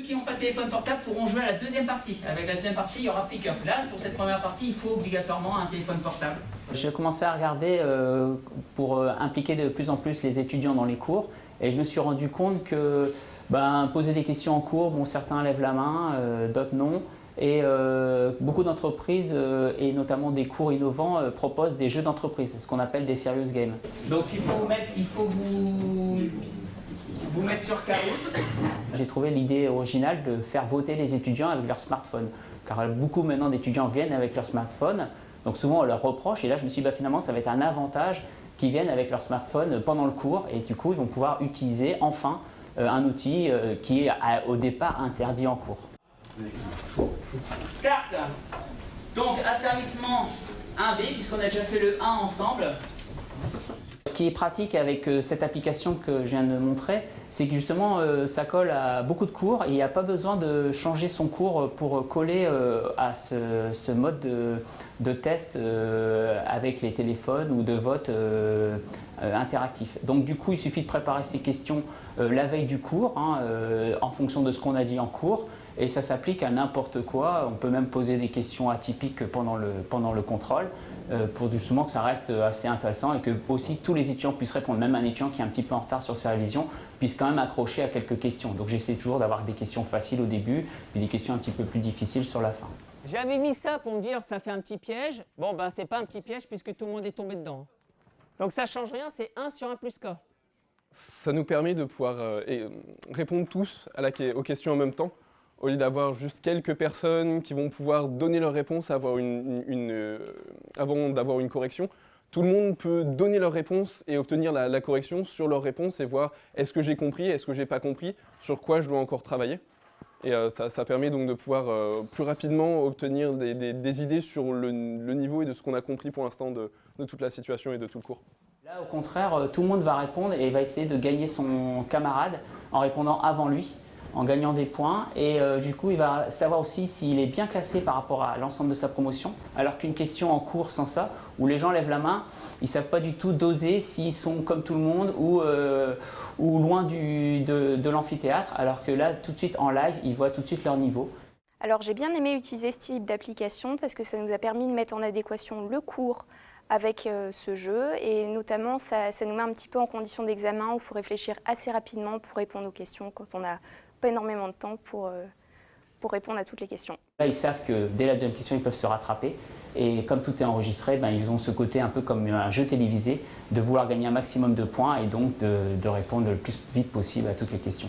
qui n'ont pas de téléphone portable pourront jouer à la deuxième partie. Avec la deuxième partie, il y aura Plickers. Là, pour cette première partie, il faut obligatoirement un téléphone portable. J'ai commencé à regarder pour impliquer de plus en plus les étudiants dans les cours et je me suis rendu compte que poser des questions en cours, bon, certains lèvent la main, d'autres non. Et beaucoup d'entreprises, et notamment des cours innovants, proposent des jeux d'entreprise, ce qu'on appelle des serious games. Donc il faut vous mettre sur Kahoot. J'ai trouvé l'idée originale de faire voter les étudiants avec leur smartphone. Car beaucoup maintenant d'étudiants viennent avec leur smartphone, donc souvent on leur reproche, et là je me suis dit finalement ça va être un avantage qu'ils viennent avec leur smartphone pendant le cours, et du coup ils vont pouvoir utiliser enfin un outil qui est au départ interdit en cours. Start. Donc asservissement 1B, puisqu'on a déjà fait le 1 ensemble. Ce qui est pratique avec cette application que je viens de montrer, c'est que justement ça colle à beaucoup de cours et il n'y a pas besoin de changer son cours pour coller à ce mode de test avec les téléphones ou de vote interactif. Donc du coup il suffit de préparer ces questions la veille du cours en fonction de ce qu'on a dit en cours. Et ça s'applique à n'importe quoi. On peut même poser des questions atypiques pendant le contrôle pour justement que ça reste assez intéressant et que aussi tous les étudiants puissent répondre. Même un étudiant qui est un petit peu en retard sur sa révision puisse quand même accrocher à quelques questions. Donc j'essaie toujours d'avoir des questions faciles au début et des questions un petit peu plus difficiles sur la fin. J'avais mis ça pour me dire ça fait un petit piège. Bon c'est pas un petit piège puisque tout le monde est tombé dedans. Donc ça change rien, c'est 1 sur 1 plus K. Ça nous permet de pouvoir répondre tous aux questions en même temps. Au lieu d'avoir juste quelques personnes qui vont pouvoir donner leur réponse avant d'avoir une correction, tout le monde peut donner leur réponse et obtenir la correction sur leur réponse et voir est-ce que j'ai compris, est-ce que j'ai pas compris, sur quoi je dois encore travailler. Et ça permet donc de pouvoir plus rapidement obtenir des idées sur le niveau et de ce qu'on a compris pour l'instant de toute la situation et de tout le cours. Là, au contraire, tout le monde va répondre et va essayer de gagner son camarade en répondant avant lui, en gagnant des points et du coup il va savoir aussi s'il est bien classé par rapport à l'ensemble de sa promotion, alors qu'une question en cours sans ça, où les gens lèvent la main, ils ne savent pas du tout doser s'ils sont comme tout le monde ou loin de l'amphithéâtre, alors que là tout de suite en live, ils voient tout de suite leur niveau. Alors j'ai bien aimé utiliser ce type d'application parce que ça nous a permis de mettre en adéquation le cours avec ce jeu et notamment ça nous met un petit peu en condition d'examen où il faut réfléchir assez rapidement pour répondre aux questions quand on n'a pas énormément de temps pour répondre à toutes les questions. Là, ils savent que dès la deuxième question, ils peuvent se rattraper. Et comme tout est enregistré, ils ont ce côté un peu comme un jeu télévisé, de vouloir gagner un maximum de points et donc de répondre le plus vite possible à toutes les questions.